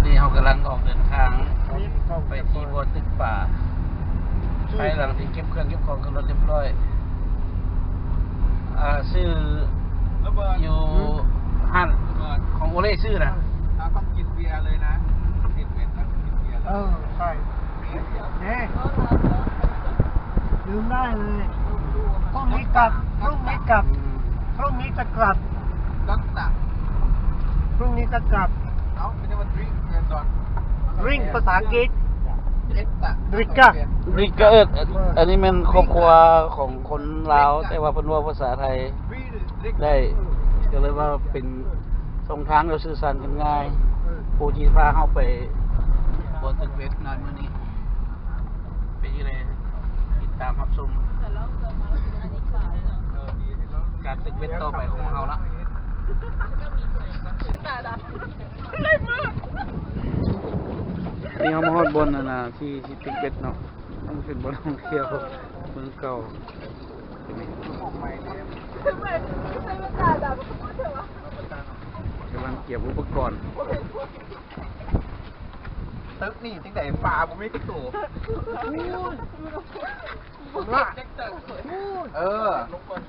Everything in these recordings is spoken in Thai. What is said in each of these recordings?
นี้เรากำลังออกเดินทางไปที่บนตึกป่าภายหลังที่เก็บเครื่องเก็บของขึ้นรถเรียบร้อยซื้ออยู่ห้างของโอเล่ซื้อนะต้องกินเบียร์เลยนะกินเบียร์ต้องกินเบียร์เลยใช่เนี่ยลืมได้เลยพรุ่งนี้กลับพรุ่งนี้จะกลับก็ตักพรุ่งนี้จะกลับไม่ได้มาดริงก์กันตอนริงภาษาอังกฤษริกเกอร์อันนี้มันครอบครัวของคนลาวแต่ว่าเป็นว่าภาษาไทยได้ก็เลยว่าเป็นสองทางเราสื่อสารกันง่ายผู้ที่พาเข้าไปบนตึกเวทนานมื้อนี้ไปที่ไหนติดตามรับชมการตึกเวทต่อไปของเราละนี่เขามาฮอดบนนะที่ตึกเวทเนาะต้องเป็นบนท่องเที่ยวเมืองเก่ากำลังเก็บอุปกรณ์ตึกนี่ตั้งแต่ป่าผมไม่กระตู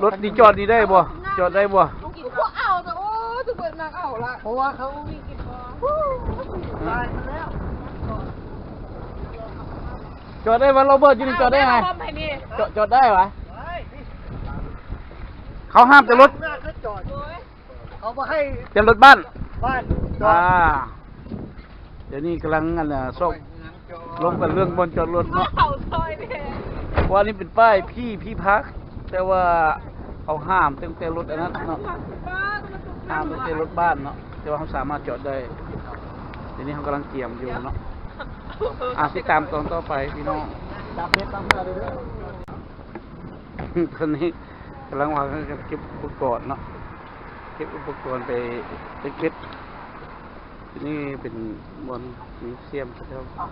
รถดีจอดดีได้บ่จอดได้บ่เอาแต่โอ้จะเปิดนางเอาละเพราะว่าเขามีกินตายแล้ว จอดได้วะโรเบิร์ตอยู่นี่จอดได้ไงจอดได้วะเขาห้ามแต่รถเขามาให้แต่รถบ้านจอดเดี๋ยวนี้กำลังส่งลงกันเรื่องบนจอดรถเนาะเพราะนี่เป็นป้ายพี่พักแต่ว่าเขาห้ามตั้งแต่รถอันนั้นเนาะห้ามตั้งแต่รถบ้านเนาะแต่ว่าเขาสามารถจอดได้เดี๋ยวนี้เขากำลังเตรียมอยู่เนาะติดตามตอนต่อไปพี่น้องดับเบ็ดตามเพื่อนเลยตอนนี้กำลังวางเก็บอุปกรณ์เนาะเก็บอุปกรณ์ไปเก็บที่นี่เป็นบนมิวเซียมครับ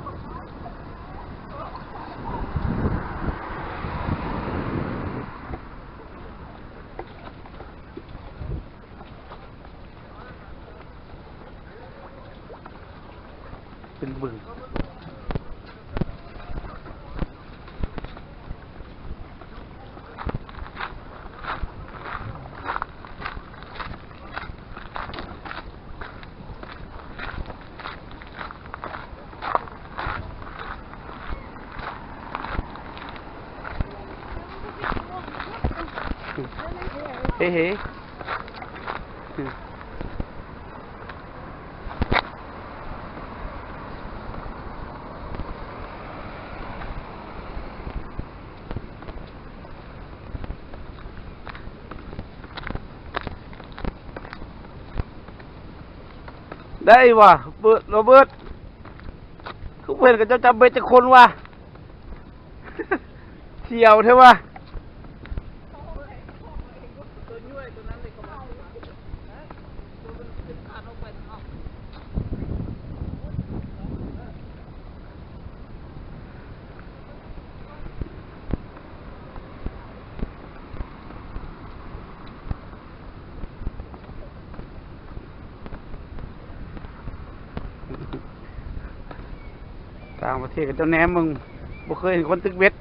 เป็นบึงเฮ้ได้ว่ะโรเบิร์ตทุกเพื่อนก็จะจำเป็นจะคนว่ะเที่ยวเท่าว่ะต่างประเทศกับเจ้าแหนมมึงบ่เคยเห็นคนตึกเวท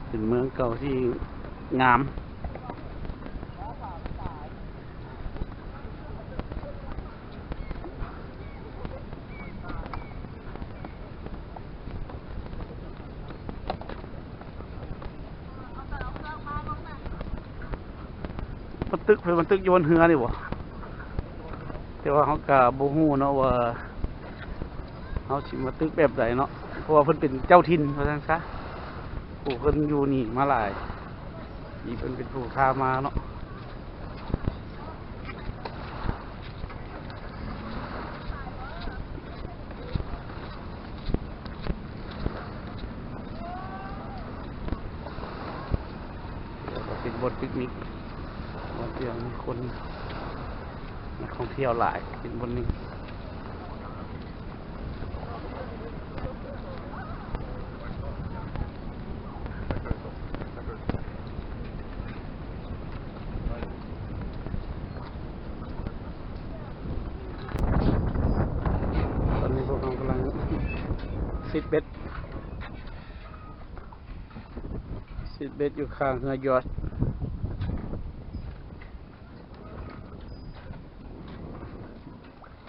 เป็นเมืองเก่าที่งามมันตึกโยนเหือนี่บ่แต่ว่าเขากะบ่ฮู้เนาะว่าเขาสิมาตึกแบบใดเนาะเพราะว่าเพิ่นเป็นเจ้าถิ่นว่าซั่นซะผู้เพิ่นอยู่นี่มาหลายนี่เพิ่นเป็นผู้พามาเนาะเป็นบทปิกนิกมาเที่ยวมีคนนักท่องเที่ยวหลายเป็นบนนี้ เ ซิดเบ็ดอยู่ข้างเรือยอชต์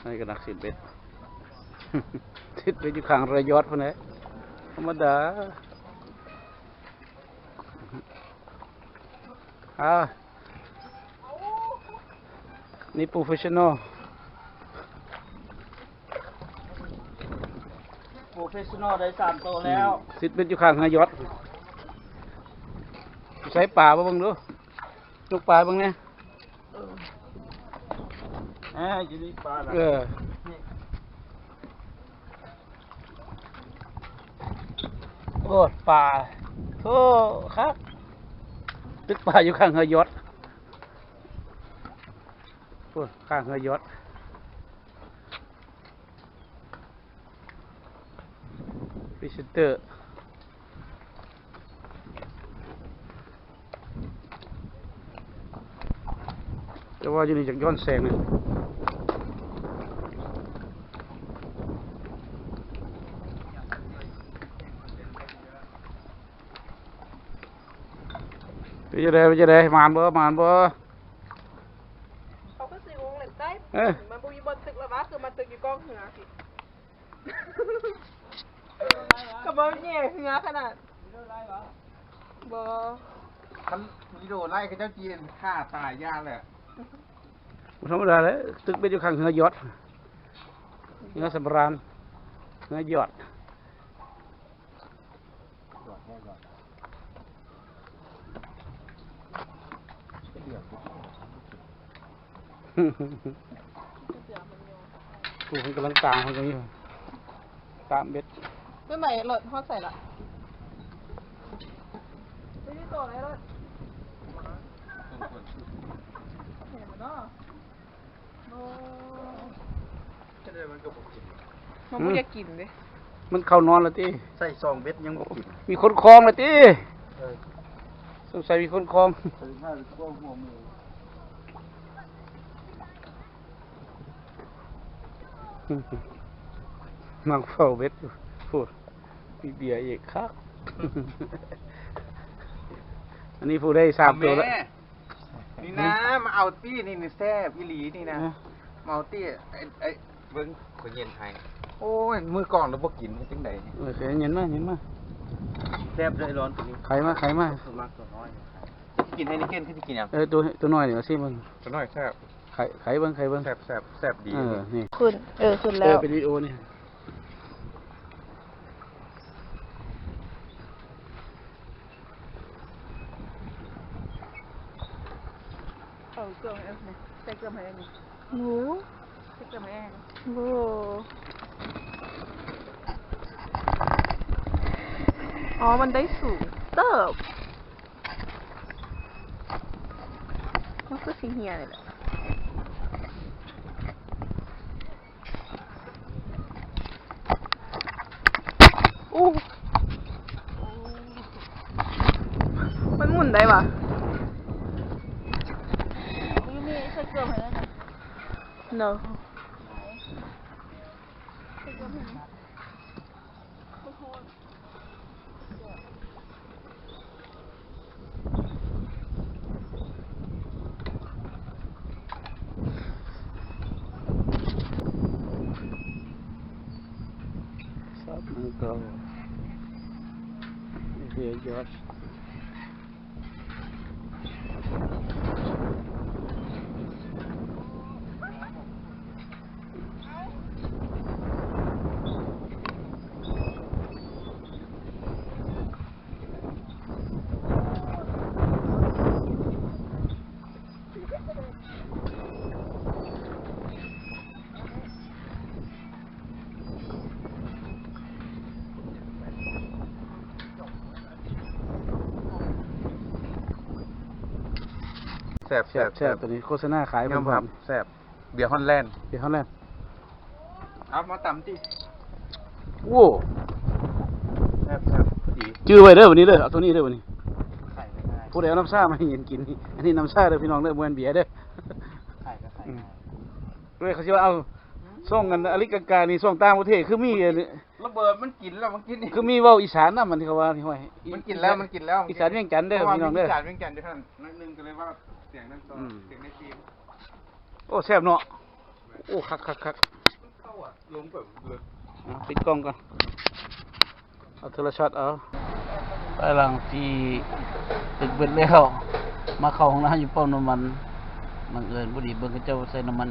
นี่ก็นักซิดเบ็ด ซิดเบ็ดอยู่ข้างเรือยอชต์พวกนี้ธรรมดานี่โปรเฟชชั่นอลได้3 ตัวแล้วซิดเบ็ดอยู่ข้างเรือยอชต์ใช้ป่าบ้างดูลูกป่าบ้างเนี่ยอยู่นี่ป่าโอ้ป่าโธ่ครับตึกป่าอยู่ข้างเรือยอชต์โอ้ข้างเรือยอชต์พิเศษเตอร์แต่ว่าอยู่นี่จากย้อนแสงเนี่ยไปจะได้มานบ่เขาก็ซื้อวงเล็บได้มันบุยบนตึกละวะคือมันตึกอยู่กองเหือสิกับบ่เนี่ยเหือขนาดบ่ คันวิดีโอไล่กับเจ้าจีนฆ่าตายยากเลย ธรรมดาเลยตึกเป็นอยู่ข้างเรือยอชต์เรือยสำราญเรือยอชต์ผู้คนกำลังตามเขาตรงนี้ตามเบ็ด ไม่ใหม่รถฮอดใส่ละไม่ได้ต่อเลยรถเห็นมันเนาะโอ้มันไม่อยากกินเลย มันเข้านอนแล้วตี ใส่ซองเบ็ดยังบ่กิน มีคนคลองแล้วตีสงสัยมีคนคลองนั่งเฝ้าเบ็ดอยู่พูดมีเบียร์อีกครับ อันนี้พูดได้3 ตัวแล้ว นี่นะมาเอาตี้นี่แซ่บอีหลีนี่นะมาเอาตี้ไอ้เบิ้งคนเย็นไทยโอ้ยมือกล่องแล้วบ่กินมันจังได๋ เคยเห็นมา แซ่บเลยร้อนตัวนี้ ไข่มา มักตัวน้อยกินให้นี่เกินขึ้นกินยัง ตัวน้อยเนี่ยสิมึง ตัวน้อยแซ่บ ไข่เบิ้ง แซ่บดี นี่ ขึ้นขึ้นแล้ว เป็นวิดีโอนี่ เอาเกลือให้ไหมใส่เกลือให้ไหมหนูใส่เกลือให้โอ้อ๋อมันได้สูงเติบมันก็สีเหียเลยแหละมันหมุนได้ปะมีใส่เกลือไหมนะ no ซับมันก็เฮียยอชแซ่บ ตัวนี้โฆษณาขาย ยอมรับแซ่บเบียร์ฮอลแลนด์ เดี๋ยวเขาแล่น เอามาตำติ โว้ แซ่บดี จื้อไว้เด้อวันนี้เด้อเอาตัวนี้เด้อวันนี้ ไข่ไม่ง่าย ผู้ใดเอาน้ำซ่ามาให้เย็นกินนี่อันนี้น้ำซ่าเด้อพี่น้องเด้อบ่แม่นเบียร์เด้อ ไข่ก็ไข่ง่าย ด้วยเขาสิว่าเอาส่งกันอลิกากานี่ส่งต่างประเทศคือมีอันนี้ ระบ เบิดมันกินแล้วมันกินนี่ คือมีเว้าอีสานนำมันที่เขาว่าที่ห้อย มันกินแล้วมันกินแล้ว อีสานเวียงจันทน์เด้อพี่น้องเด้อ อีสานเวียงจันทน์เด้อท่านนั่นนึงก็เลยว่าเสียงนั่นต่อเสียงในทีม โอ้แซ่บเนาะโอ้คัก เข้าอ่ะลงแบบเลย ปิดกล้องก่อนเอาโทรศัพท์เอาไปหลังที่ตึกเบิดแล้วมาเข้าห้องน้ำอยู่ปั๊มน้ำมันบังเอิญพอดีเบิ่งเขาเจ้าใส่น้ำมัน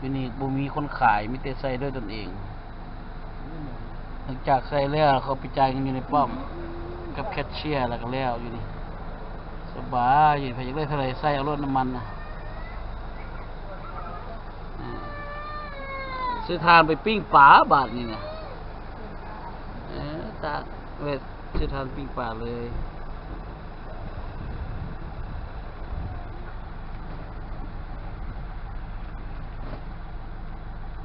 ที่นี่บ่มีคนขายมีแต่ใส่ด้วยตนเองหลังจากใส่แล้วเขาไปจ่ายเงินอยู่ในปั๊มกับแคชเชียร์แล้วก็แล้วอยู่นี่สบายอยู่ไปอยากได้เท่าไหร่ใส่เอารถน้ำมันนะซื้อทานไปปิ้งปลาบาทนี่นะตาเวทซื้อทานปิ้งปลาเลย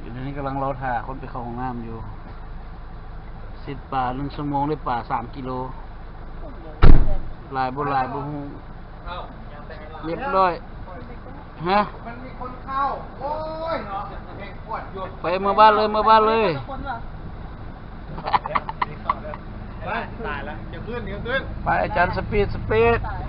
อยู่ในนี้กำลังรอถ่าคนไปเข้าห้องน้ำอยู่สิบป่า1 ชั่วโมงได้ป่า3 กิโลลายบ่ฮู้เรียบร้อยฮะ มันมีคนเข้าโอ้ยเนาะเพลงปวดอยู่ ไปเมื่อบ้านเลย คนเหรอ ตายแล้วจะขึ้น ไปอาจารย์สปีด ตาย